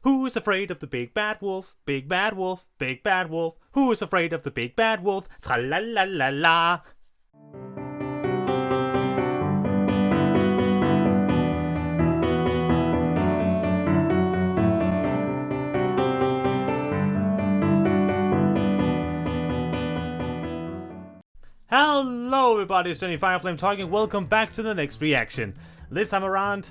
Who is afraid of the big bad wolf? Big bad wolf, big bad wolf. Who is afraid of the big bad wolf? Tra-la-la-la-la. Hello everybody, it's JohnnyFerno talking. Welcome back to the next reaction. This time around,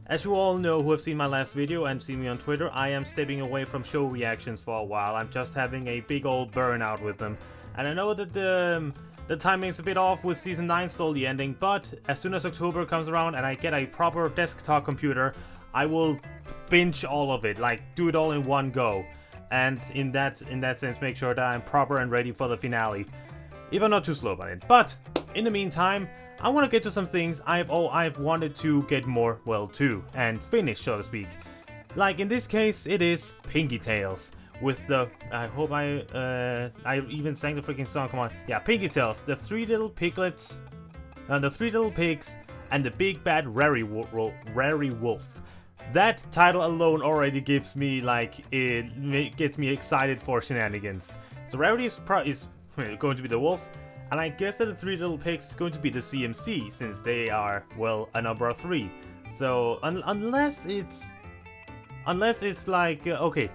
as you all know who have seen my last video and seen me on Twitter, I am stepping away from show reactions for a while. I'm just having a big old burnout with them. And I know that the timing's a bit off with Season 9 still the ending, but as soon as October comes around and I get a proper desktop computer, I will binge all of it, like do it all in one go. And in that sense, make sure that I'm proper and ready for the finale. If I'm not too slow about it. But in the meantime, I want to get to some things I've wanted to get more well to and finish, so to speak. Like in this case, it is Pinkie Tales with the I even sang the freaking song. Come on, yeah, Pinkie Tales, the three little piglets, the three little pigs, and the big bad Rariwolf. That title alone already gives me it gets me excited for shenanigans. So Rarity is going to be the wolf, and I guess that the three little pigs is going to be the CMC, since they are, well, a number of 3. So unless it's like okay,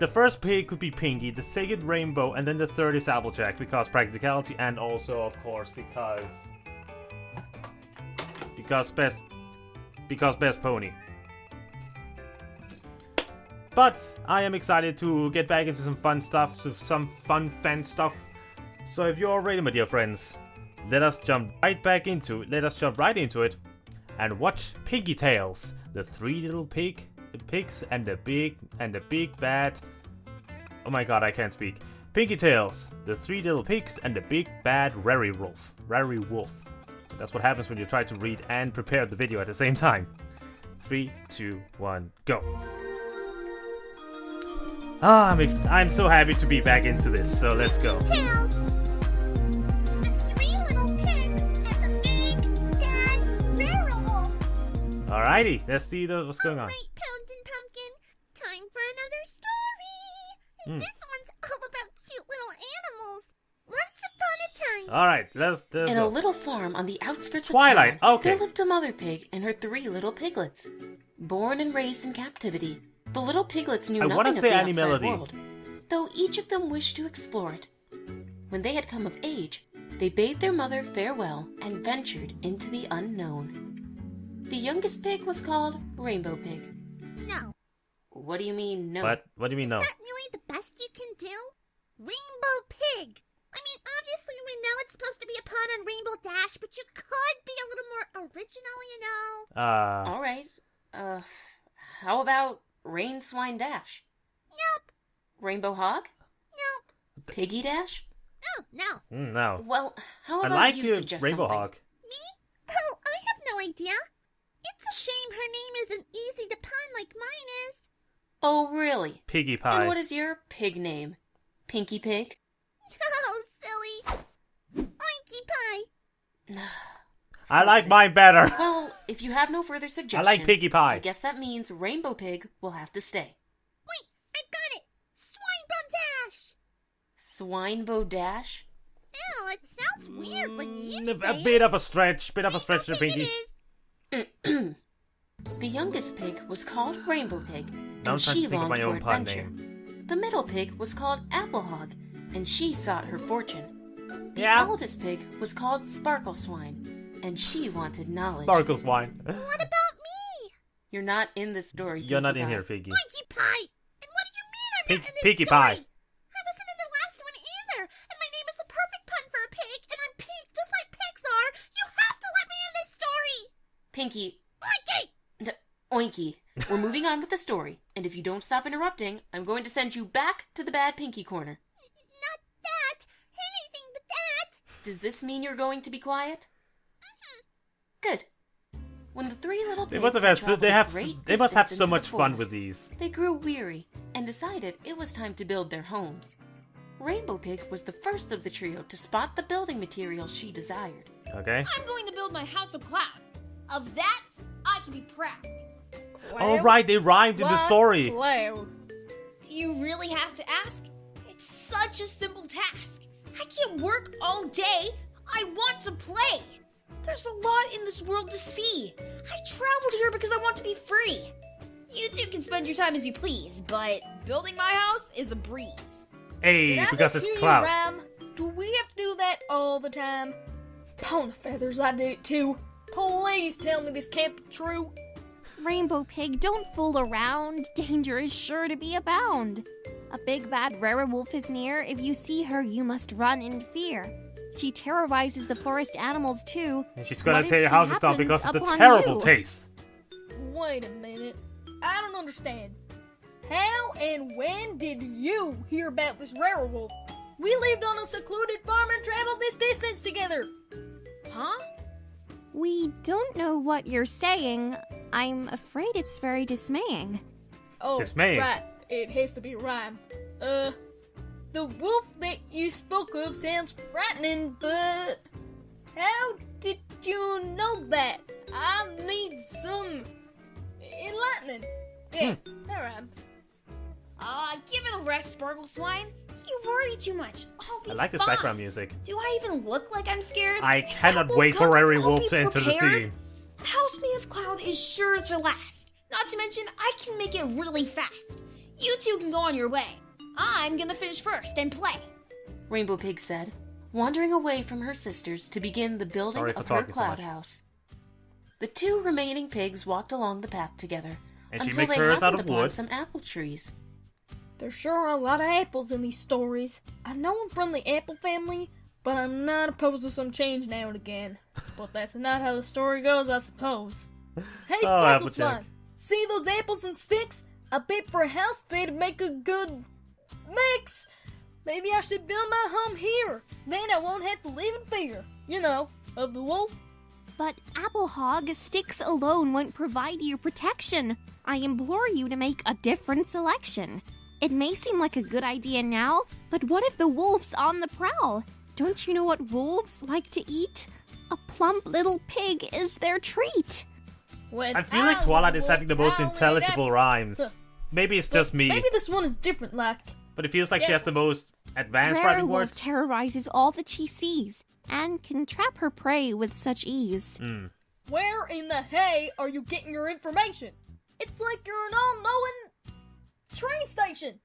the first pig could be Pinkie, the second Rainbow, and then the third is Applejack, because practicality, and also of course because best pony. But I am excited to get back into some fun stuff, some fan stuff. So if you're all ready, my dear friends, let us jump right into it and watch Pinkie Tales, the three little pigs and the big bad. Oh my god, I can't speak. Pinkie Tales, the three little pigs and the big bad Rariwolf. That's what happens when you try to read and prepare the video at the same time. 3, 2, 1, go. Ah, I'm so happy to be back into this, so let's go. Tales. The three little pigs and the big bad Rariwolf. Alrighty, let's see what's going on. Alright, Poundin' Pumpkin, time for another story. This one's all about cute little animals. Once upon a time. Alright, let's In go. a little farm on the outskirts Twilight, of town, okay. there lived a mother pig and her 3 little piglets. Born and raised in captivity, the little piglets knew nothing of the outside world, though each of them wished to explore it. When they had come of age, they bade their mother farewell and ventured into the unknown. The youngest pig was called Rainbow Pig. No. What do you mean, no? What do you mean, no? Is that really the best you can do? Rainbow Pig. I mean, obviously we know it's supposed to be a pun on Rainbow Dash, but you could be a little more original, you know? All right. How about Rain Swine Dash? Nope. Rainbow Hog? Nope. Piggy Dash? Oh, no. No. Well, how I about like you suggest Rainbow something? Hog. Me? Oh, I have no idea. It's a shame her name isn't easy to pun like mine is. Oh, really? Piggy Pie. And what is your pig name? Pinkie Pig? Oh, silly. Oinky Pie. I like mine better. Well, if you have no further suggestions, I like Pinkie Pie. I guess that means Rainbow Pig will have to stay. Wait, I got it. Swinebone Dash. Swinebow Dash? Ew, it sounds weird when you say A bit of a stretch. Bit of a stretch to Pinkie. Pinkie. The youngest pig was called Rainbow Pig, Now I'm and trying she to think of longed my for own pun adventure. name. The middle pig was called Apple Hog, and she sought her fortune. The Yeah. eldest pig was called Sparkle Swine, and she wanted knowledge. Sparkles wine. What about me? You're not in this story. You're not Pinkie in Pie. here, Piggy. Oinky Pie. And what do you mean I'm not in this Pinkie story? Pie. I wasn't in the last one either. And my name is the perfect pun for a pig, and I'm pink just like pigs are. You have to let me in this story. Pinkie, Oinky. Oinky, we're moving on with the story, and if you don't stop interrupting, I'm going to send you back to the bad Pinkie corner. Not that. Anything but that. Does this mean you're going to be quiet? Good. When the 3 little pigs They must have had had traveled a great they must have distance so into much the fun forest, with these. they grew weary and decided it was time to build their homes. Rainbow Pig was the first of the trio to spot the building materials she desired. Okay. I'm going to build my house of cloud. Of that, I can be proud. Oh, right, they rhymed in the story. Cloud. Do you really have to ask? It's such a simple task. I can't work all day. I want to play. There's a lot in this world to see. I traveled here because I want to be free. You two can spend your time as you please, but building my house is a breeze. Hey, because it's clouds. Do we have to do that all the time? Pony feathers, I did it too. Please tell me this can't be true. Rainbow Pig, don't fool around. Danger is sure to be abound. A big bad Rariwolf is near. If you see her, you must run in fear. She terrorizes the forest animals too. And she's gonna tear your houses down because of the upon terrible you? taste. Wait a minute. I don't understand. How and when did you hear about this Rariwolf? We lived on a secluded farm and traveled this distance together. Huh? We don't know what you're saying. I'm afraid it's very dismaying. Oh, Dismaying. right. It has to be a rhyme. The wolf that you spoke of sounds frightening, but how did you know that? I need some enlightening. Yeah, that rhymes. Give it a rest, Sparkle Swine. You worry too much. I'll be I like this fine. background music. Do I even look like I'm scared? I cannot Apple wait for Cups, Rariwolf I'll to be enter the prepared. scene. The house made of cloud is sure to last. Not to mention, I can make it really fast. You two can go on your way. I'm gonna finish first and play. Rainbow Pig said, wandering away from her sisters to begin the building of her cloud house. The two remaining pigs walked along the path together And she until makes they hers out happened of upon wood. some apple trees. There sure are a lot of apples in these stories. I know I'm from the apple family, but I'm not opposed to some change now and again. But that's not how the story goes, I suppose. Hey, Sparkle Slime, see those apples and sticks? I bet for a house they'd make a good mix. Maybe I should build my home here. Then I won't have to live in fear, you know, of the wolf. But Applehog, sticks alone won't provide you protection. I implore you to make a different selection. It may seem like a good idea now, but what if the wolf's on the prowl? Don't you know what wolves like to eat? A plump little pig is their treat. I feel like Twilight is having the most intelligible rhymes. Maybe it's just me. Maybe this one is different, like. But it feels like she has the most advanced rhyming Rariwolf words. terrorizes all that she sees and can trap her prey with such ease. Where in the hay are you getting your information? It's like you're an all-knowing train station.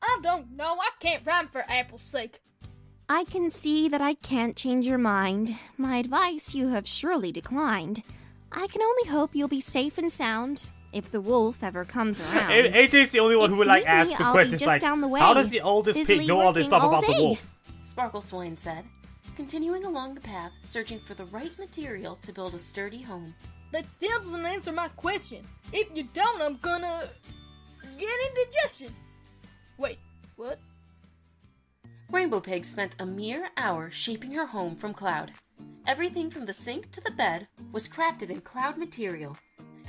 I don't know. I can't rhyme for apple's sake. I can see that I can't change your mind. My advice you have surely declined. I can only hope you'll be safe and sound if the wolf ever comes around. AJ's the only one who would like ask the questions like, how does the oldest pig know all this stuff about the wolf? Sparkle Swine said, continuing along the path, searching for the right material to build a sturdy home. That still doesn't answer my question. If you don't, I'm gonna get indigestion. Wait, what? Rainbow Pig spent a mere hour shaping her home from cloud. Everything from the sink to the bed was crafted in cloud material.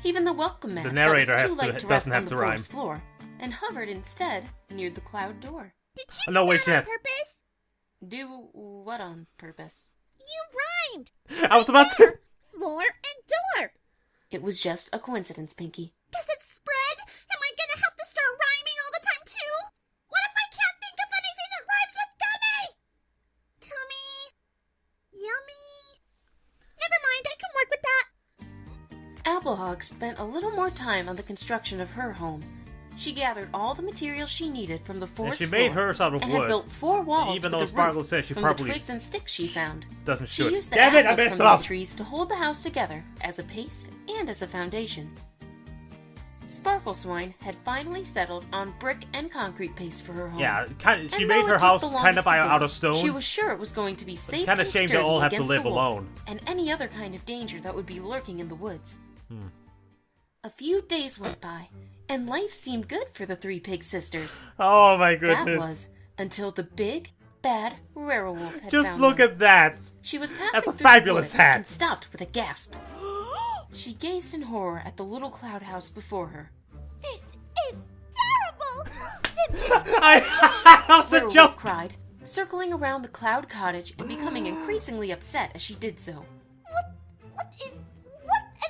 Even the welcome mat The narrator that was too light to rest doesn't on have the to rhyme. forest floor and hovered instead near the cloud door. Did you No, do wait, that she on has. purpose? Do what on purpose? You rhymed. I was about to. Floor and door. It was just a coincidence, Pinkie. Does it spread? Am I gonna have to start rhyming all the time too? What if I can't think of anything that rhymes with tummy? Tummy. Yummy. Never mind, I can work with that. Applehog spent a little more time on the construction of her home. She gathered all the materials she needed from the forest she made floor hers out of and wood. had built 4 walls Even with though a Sparkle roof says she from probably the twigs and sticks she found. doesn't She shoot. used the Damn it, I apples messed from up! these trees to hold the house together as a paste and as a foundation. Sparkle Swine had finally settled on brick and concrete paste for her home. Yeah, she And made though her it took house the kind of longest to out build, of stone. She was sure it was going to be safe kind of and shame they sturdy all have to against live the wolf alone. and any other kind of danger that would be lurking in the woods. A few days went by, and life seemed good for the 3 pig sisters. Oh my That goodness. was until the big, bad Rariwolf had Just found look them. at that! She was passing That's a through fabulous the wood hat. and stopped with a gasp. She gazed in horror at the little cloud house before her. This is terrible. That was a Rariwolf joke! cried, circling around the cloud cottage and becoming increasingly upset as she did so. What in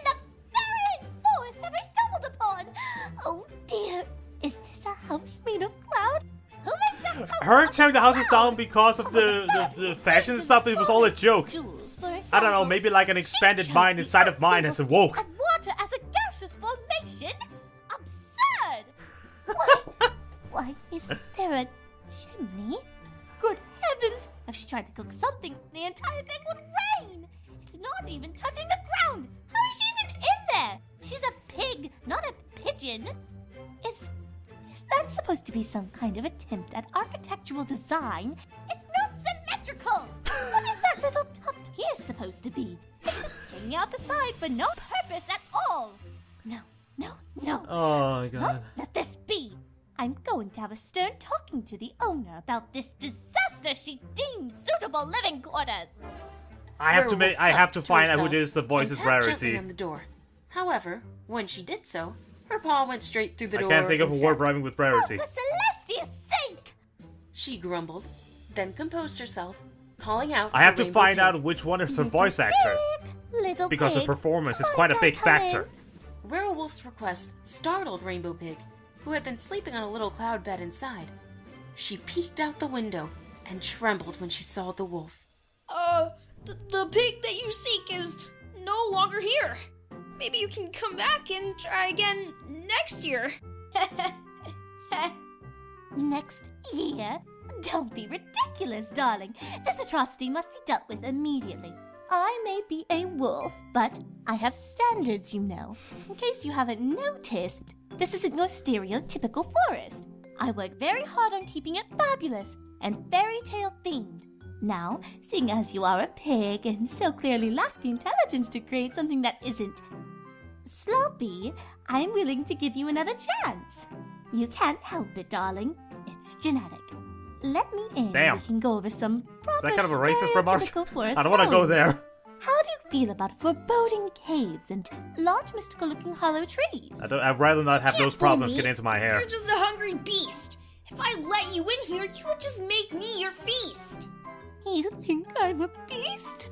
the very forest have I stumbled upon? house made of cloud? Who makes a house Her tearing the houses down because of the fashion and stuff, it was all a joke. I don't know, maybe like an expanded mind inside of mine has awoke. And water as a gaseous formation? Absurd! Why is there a chimney? Good heavens! If she tried to cook something, the entire thing would rain! It's not even touching the ground! How is she even in there? She's a pig, not a pigeon! Is that supposed to be some kind of attempt at architectural design? It's not symmetrical! What is that little tucked here supposed to be? It's just hanging out the side for no purpose at all! No. Oh my god. No, let this be! I'm going to have a stern talking to the owner about this disaster she deems suitable living quarters! I have to find out who it is the voice is Rarity. On the door. However, when she did so, her paw went straight through the door. I can't think of a word rhyming with Rarity. For Celestia's sake! She grumbled, then composed herself, calling out. I have to find out which one is her voice actor. Because her pig, performance is quite a big factor. Rariwolf's request startled Rainbow Pig, who had been sleeping on a little cloud bed inside. She peeked out the window and trembled when she saw the wolf. The pig that you seek is no longer here. Maybe you can come back and try again next year. Next year? Don't be ridiculous, darling. This atrocity must be dealt with immediately. I may be a wolf, but I have standards, you know. In case you haven't noticed, this isn't your stereotypical forest. I work very hard on keeping it fabulous and fairy tale themed. Now, seeing as you are a pig and so clearly lack the intelligence to create something that isn't sloppy, I'm willing to give you another chance. You can't help it, darling. It's genetic. Let me in. Damn. We can go over some proper Is that kind of a racist remark? forest I don't want to go roads. there. How do you feel about foreboding caves and large mystical-looking hollow trees? I'd rather not have those problems get into my hair. You're just a hungry beast. If I let you in here, you would just make me your feast. You think I'm a beast?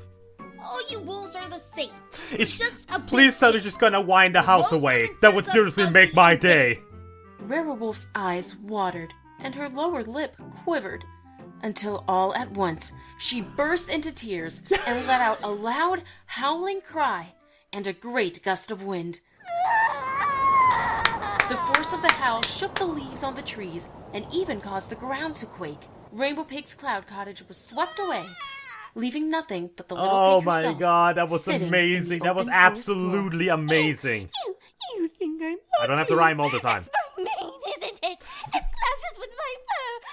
All you wolves are the same. It's just a please tell me just gonna wind the house away. That would seriously make my day. Rariwolf's eyes watered, and her lower lip quivered, until all at once she burst into tears and let out a loud, howling cry and a great gust of wind. The force of the howl shook the leaves on the trees and even caused the ground to quake. Rainbow Pig's cloud cottage was swept away, leaving nothing but the little pig herself. Oh my god, that was amazing. That was absolutely amazing. You think I'm I don't have to rhyme all the time. It's my mane, isn't it? It clashes with my fur.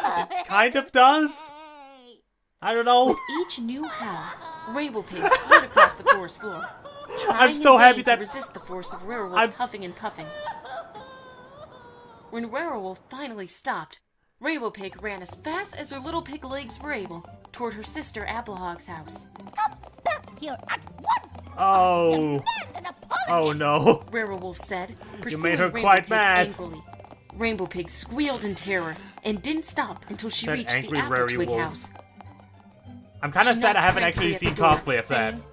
Oh. It kind of does. I don't know. With each new howl, Rainbow Pig slid across the forest floor, I'm trying so in happy vain that to resist the force of Rariwolf's huffing and puffing. When Rariwolf finally stopped, Rainbow Pig ran as fast as her little pig legs were able toward her sister Applehog's house. Come back here at once. Oh. Demand an apology. Oh no. Rariwolf said, pursuing made her Rainbow quite Pig mad. angrily. Rainbow Pig squealed in terror and didn't stop until she That reached the angry apple twig Rariwolf. house. I'm kind of She sad I knocked haven't frantically actually at the seen door, cosplay of that. saying,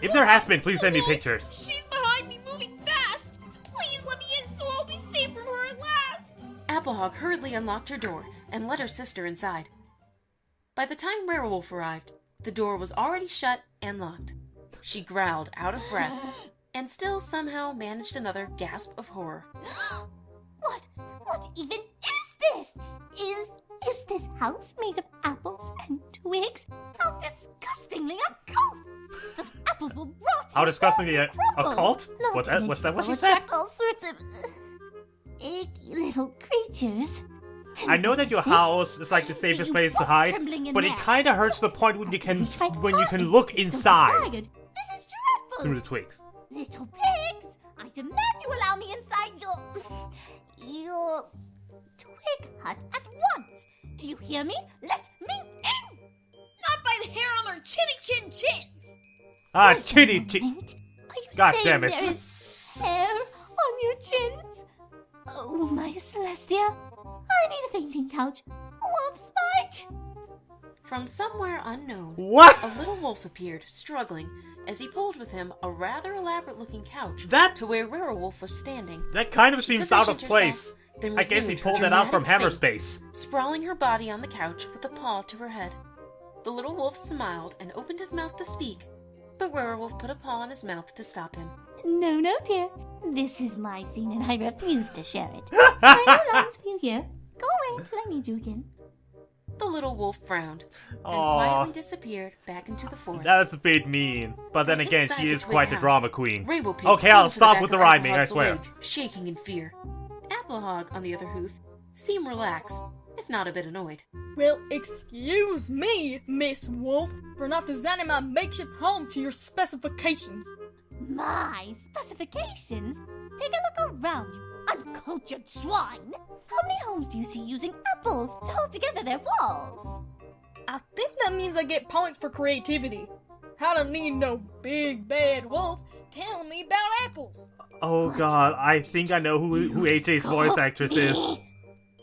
If there has been, please send me pictures. She's behind me, moving fast. Please let me in so I'll be safe from her at last. Applehog hurriedly unlocked her door and let her sister inside. By the time Rariwolf arrived, the door was already shut and locked. She growled out of breath and still somehow managed another gasp of horror. What even is this? Is this house made of apples and twigs? How disgustingly uncouth! Those apples will rot. How disgustingly and crumble. occult? Not What's to that? What's that? What she mention said? attract all sorts of eggy little creatures. I know that your house is like the safest place to hide, but it kind of hurts the point when you can look inside This is dreadful. through the twigs. Little pigs, I demand you allow me inside your twig hut at once. Do you hear me? Let me in! Not by the hair on their chinny chin chins. Ah, Wait a chitty. moment. Are you God saying damn it. there is hair on your chins? Oh, my Celestia. I need a fainting couch. Wolf Spike! From somewhere unknown, What? a little wolf appeared, struggling, as he pulled with him a rather elaborate-looking couch That- to where Rariwolf was standing. That kind of seems out of Positioned place. herself then I guess he resumed her pulled that out from dramatic Hammerspace. feint, sprawling her body on the couch with a paw to her head. The little wolf smiled and opened his mouth to speak, but Rariwolf put a paw on his mouth to stop him. No, dear. This is my scene and I refuse to share it. I no longer for you here. Go away until I need you again. The little wolf frowned and quietly disappeared back into the forest. That's a bit mean. But then again, Inside she the is twig quite the house, drama queen. Rainbow Pig Okay, flew I'll to the stop back with the of rhyming, I Applehog's swear. ledge, shaking in fear. Applehog, on the other hoof, seemed relaxed, if not a bit annoyed. Well, excuse me, Miss Wolf, for not designing my makeshift home to your specifications. My specifications? Take a look around, you uncultured swine. How many homes do you see using apples to hold together their walls? I think that means I get points for creativity. I don't need no big bad wolf telling me about apples. Oh god, I think I know who AJ's voice actress is.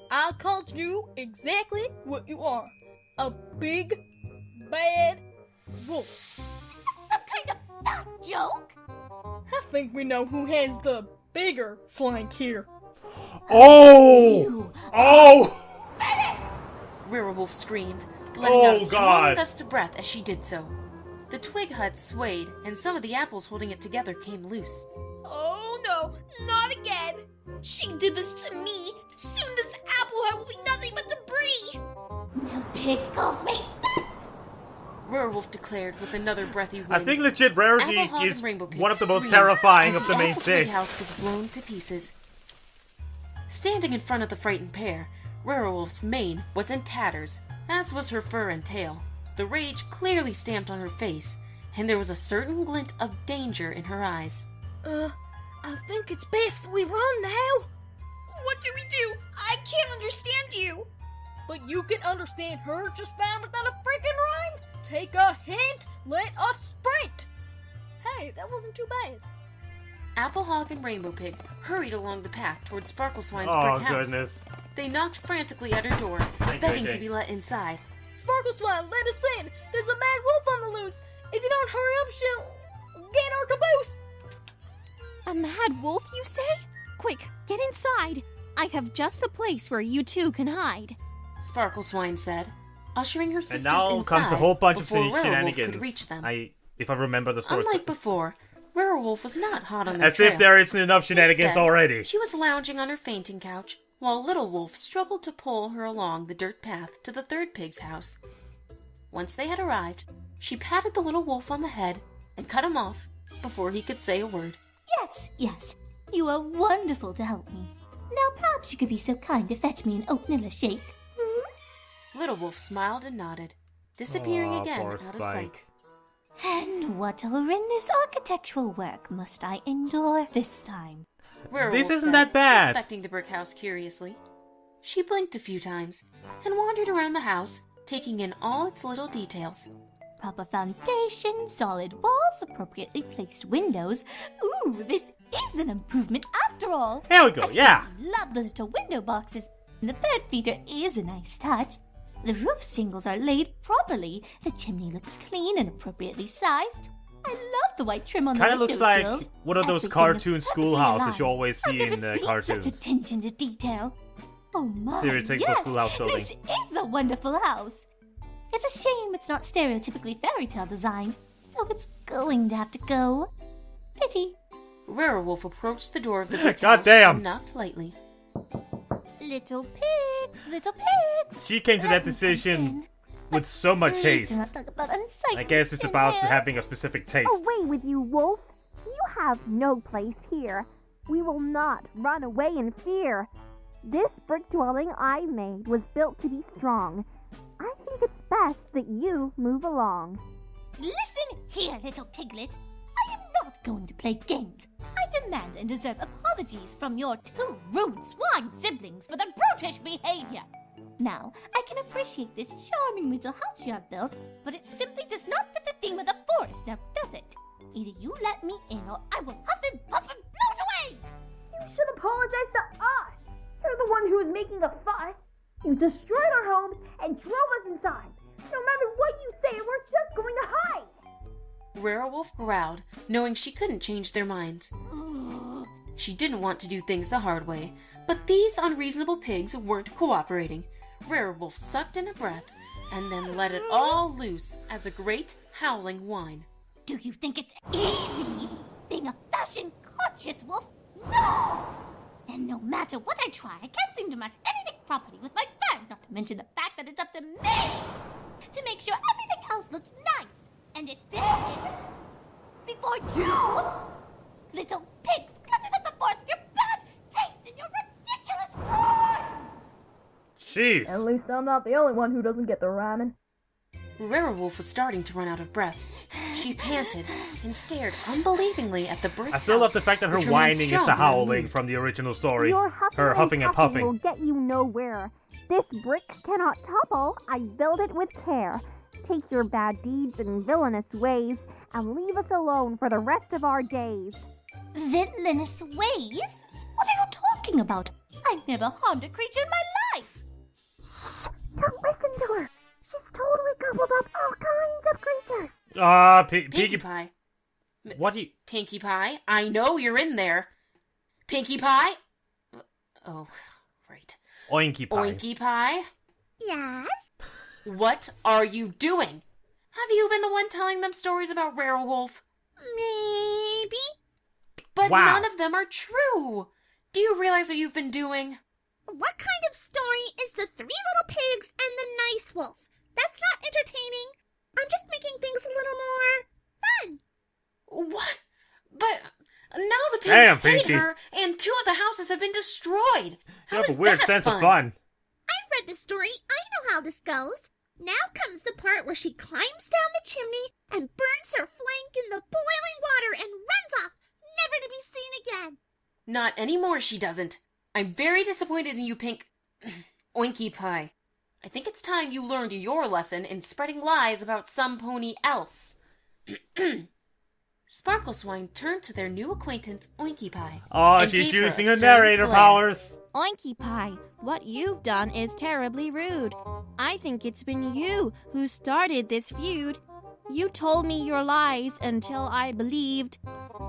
I called you exactly what you are. A big bad wolf. Some kind of fat joke? I think we know who has the bigger flank here. Oh! Oh! Rariwolf screamed, letting out a strong God. gust of breath as she did so. The twig hut swayed, and some of the apples holding it together came loose. Oh no, not again! She did this to me! Soon this apple hut will be nothing but debris! No pig calls me fat! Rariwolf declared with another breathy wind. I think legit Rarity Applehog is and Rainbow Pig one of the most screamed terrifying as of the main apple twig six. house was blown to pieces. Standing in front of the frightened pair, Rariwolf's mane was in tatters, as was her fur and tail. The rage clearly stamped on her face, and there was a certain glint of danger in her eyes. I think it's best we run now. What do we do? I can't understand you! But you can understand her just fine without a freaking rhyme. Take a hint, let us sprint. Hey, that wasn't too bad. Applehog and Rainbow Pig hurried along the path toward Sparkleswine's Oh brick house. goodness. They knocked frantically at her door, Thank begging you, to be let inside. Sparkleswine, let us in. There's a mad wolf on the loose. If you don't hurry up, she'll get our caboose. A mad wolf, you say? Quick, get inside. I have just the place where you two can hide. Sparkleswine said, ushering her And sisters now inside comes a whole bunch of before Rariwolf shenanigans. could reach them. If I remember the story. Unlike before, Rariwolf was not hot on their As trail. if there isn't enough shenanigans Instead, already. She was lounging on her fainting couch, while Little Wolf struggled to pull her along the dirt path to the third pig's house. Once they had arrived, she patted the little wolf on the head and cut him off before he could say a word. Yes. You are wonderful to help me. Now perhaps you could be so kind to fetch me an oatmeal shake. Little Wolf smiled and nodded, disappearing again poor out of Spike. sight. And what horrendous architectural work must I endure this time? Rariwolf This isn't said, that bad. inspecting the brick house curiously. She blinked a few times and wandered around the house, taking in all its little details. Proper foundation, solid walls, appropriately placed windows. Ooh, this is an improvement after all. There we go, I yeah. certainly love the little window boxes. And the bird feeder is a nice touch. The roof shingles are laid properly. The chimney looks clean and appropriately sized. I love the white trim on the Kind of looks like windowsills. one of those Everything is cartoon perfectly schoolhouses you aligned. always see I've never in the seen cartoons. such attention to detail. Oh my, Stereotypical yes, schoolhouse building. This is a wonderful house. It's a shame it's not stereotypically fairy tale design, so it's going to have to go. Pity. Rariwolf approached the door of the brick God house damn. and knocked lightly. Little pigs, little pigs. She came to that Let me decision in. with so much Please haste. do not talk about unsightly I guess it's in about here. having a specific taste. Away with you, wolf! You have no place here. We will not run away in fear. This brick dwelling I made was built to be strong. I think it's best that you move along. Listen here, little piglet. I am not going to play games. I demand and deserve apologies from your two rude swine siblings for their brutish behavior. Now, I can appreciate this charming little house you have built, but it simply does not fit the theme of the forest, now does it? Either you let me in or I will huff and puff and bloat away! You should apologize to us. You're the one who is making a fuss. You destroyed our homes and drove us inside. No matter what you say, we're just going to hide. Rariwolf growled, knowing she couldn't change their minds. She didn't want to do things the hard way, But these unreasonable pigs weren't cooperating. Rariwolf sucked in a breath and then let it all loose as a great howling whine. Do you think it's easy being a fashion-conscious wolf? No! And no matter what I try, I can't seem to match anything properly with my fur, not to mention the fact that it's up to me to make sure everything else looks nice. And it did before you, little pigs, cluttered up the forest, your bad taste, and your ridiculous roar! Jeez. At least I'm not the only one who doesn't get the rhyming. Rariwolf was starting to run out of breath. She panted and stared unbelievingly at the brick I still love house, the fact that her which remained whining is strong the and howling unmoved. from the original story. Your Her huffing and puffing. will get you nowhere. This brick cannot topple. I build it with care. Take your bad deeds and villainous ways and leave us alone for the rest of our days. Villainous ways? What are you talking about? I've never harmed a creature in my life! Don't listen to her. She's totally gobbled up all kinds of creatures. Pinkie Pie. What do you... Pinkie Pie, I know you're in there. Pinkie Pie? Oh, right. Oinky Pie. Oinky Pie? Yes? What are you doing? Have you been the one telling them stories about Rariwolf? Maybe? But Wow. none of them are true. Do you realize what you've been doing? What kind of story is the 3 little pigs and the nice wolf? That's not entertaining. I'm just making things a little more fun. What? But now the pigs Damn, hate Pinkie. her, and 2 of the houses have been destroyed. You How have a is weird that sense fun? of fun. I've read the story. I know how this goes. Now comes the part where she climbs down the chimney and burns her flank in the boiling water and runs off, never to be seen again. Not anymore, she doesn't. I'm very disappointed in you, Oinky Pie. I think it's time you learned your lesson in spreading lies about some pony else. Sparkle Swine turned to their new acquaintance, Oinky Pie. Oh, and she's gave her a using her stern narrator glare. powers. Oinky Pie, what you've done is terribly rude. I think it's been you who started this feud. You told me your lies until I believed.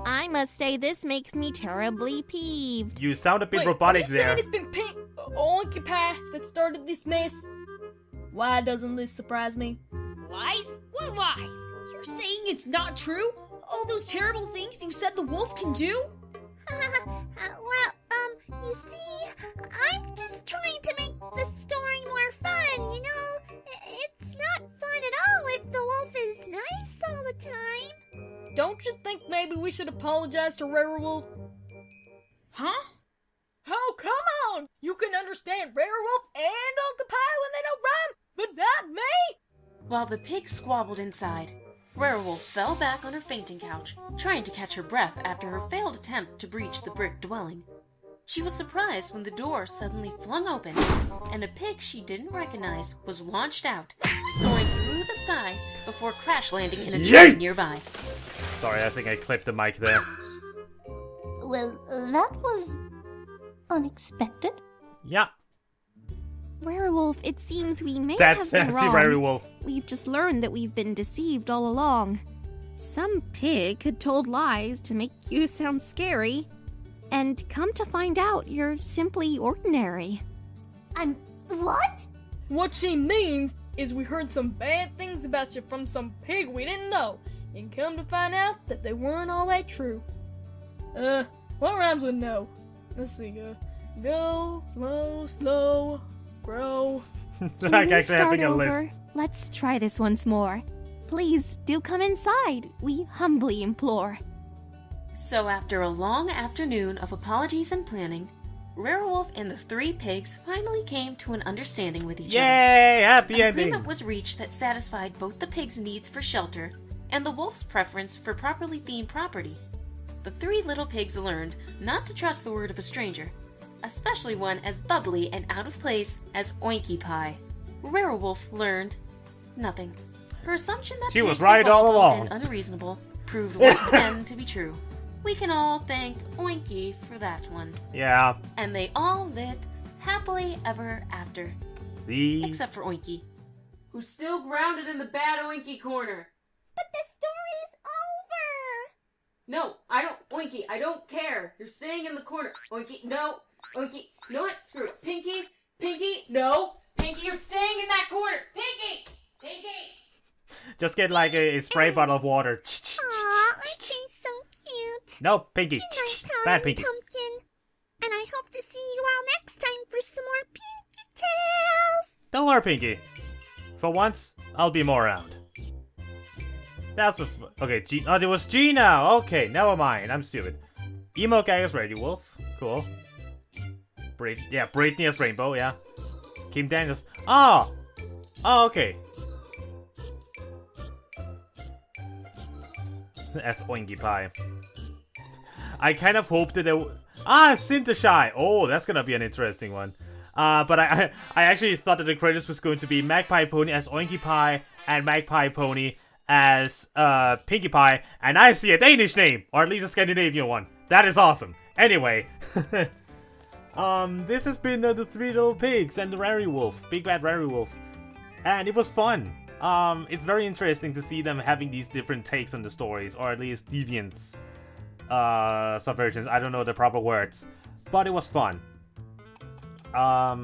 I must say this makes me terribly peeved. You sound a bit Wait, robotic are you there. saying it's been Oinky Pie that started this mess? Why doesn't this surprise me? Lies? What lies? You're saying it's not true? All those terrible things you said the wolf can do? You see, I'm just trying to make the story more fun, you know? It's not fun at all if the wolf is nice all the time. Don't you think maybe we should apologize to Rariwolf? Huh? Oh, come on! You can understand Rariwolf and Uncle Pie when they don't rhyme, but not me! While the pig squabbled inside, Rariwolf fell back on her fainting couch, trying to catch her breath after her failed attempt to breach the brick dwelling. She was surprised when the door suddenly flung open, and a pig she didn't recognize was launched out, soaring through the sky before crash landing in a tree nearby. Sorry, I think I clipped the mic there. Well, that was unexpected. Yeah, Rariwolf, it seems we may that's have been sassy wrong. Rariwolf. We've just learned that we've been deceived all along. Some pig had told lies to make you sound scary. And come to find out, you're simply ordinary. I'm what? What she means is we heard some bad things about you from some pig we didn't know, and come to find out that they weren't all that true. What rhymes with no? Let's see, go, slow, grow. Can Like we actually start having a over? list. Let's try this once more. Please do come inside, we humbly implore. So after a long afternoon of apologies and planning, Rariwolf and the 3 pigs finally came to an understanding with each other. Yay! Happy An ending! agreement was reached that satisfied both the pigs' needs for shelter and the wolf's preference for properly themed property. The 3 little pigs learned not to trust the word of a stranger, especially one as bubbly and out of place as Oinky Pie. Rariwolf learned nothing. Her assumption that She was pigs are right all gullible along. and unreasonable proved once again to be true. We can all thank Oinky for that one. Yeah. And they all lived happily ever after. Except for Oinky, who's still grounded in the bad Oinky corner. But the story's over. No, I don't, Oinky, I don't care. You're staying in the corner. Oinky, no. Oinky, you know what? Screw it. Pinkie, Pinkie, no. Pinkie, you're staying in that corner. Pinkie, Pinkie. Just get like a spray bottle of water. Aw, aren't they so cute? No, Pinkie. Good night, Bad Polly Pinkie. Pumpkin. And I hope to see you all next time for some more Pinkie Tales. Don't worry, Pinkie. For once, I'll be more around. That's what. Okay, G. Oh, there was G now. Okay, never mind. I'm stupid. Emo guy is Rariwolf. Cool. Brittany as Rainbow. Yeah. Kim Daniels. Oh. Oh, okay. That's Oinky Pie. I kind of hoped that there. Syntheshy. Oh, that's gonna be an interesting one. But I actually thought that the credits was going to be MagPiePony as Oinky Pie and MagPiePony as Pinkie Pie, and I see a Danish name, or at least a Scandinavian one. That is awesome. Anyway, this has been the Three Little Pigs and the Rariwolf, Big Bad Rariwolf, and it was fun. It's very interesting to see them having these different takes on the stories, or at least deviants, subversions. I don't know the proper words, but it was fun. All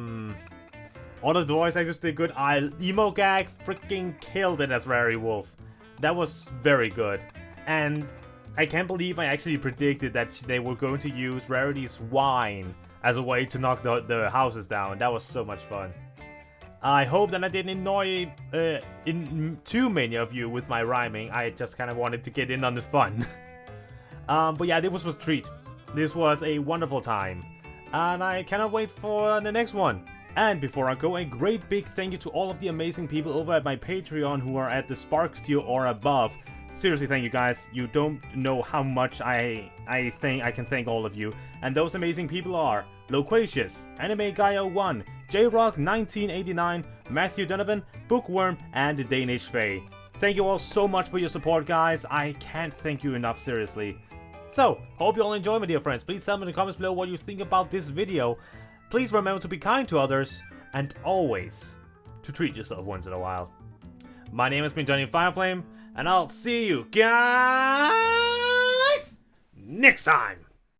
the voice actors did good. Emo Gag freaking killed it as Rariwolf. That was very good. And I can't believe I actually predicted that they were going to use Rarity's wine as a way to knock the houses down. That was so much fun. I hope that I didn't annoy too many of you with my rhyming. I just kind of wanted to get in on the fun. But yeah, this was a treat. This was a wonderful time. And I cannot wait for the next one. And before I go, a great big thank you to all of the amazing people over at my Patreon who are at the Sparks tier or above. Seriously, thank you guys. You don't know how much I can thank all of you. And those amazing people are Loquacious, Anime Guy 01, J-Rock 1989, Matthew Donovan, Bookworm, and the Danish Fae. Thank you all so much for your support, guys. I can't thank you enough, seriously. So, hope you all enjoy, my dear friends. Please tell me in the comments below what you think about this video. Please remember to be kind to others, and always to treat yourself once in a while. My name has been JohnnyFerno, and I'll see you guys next time!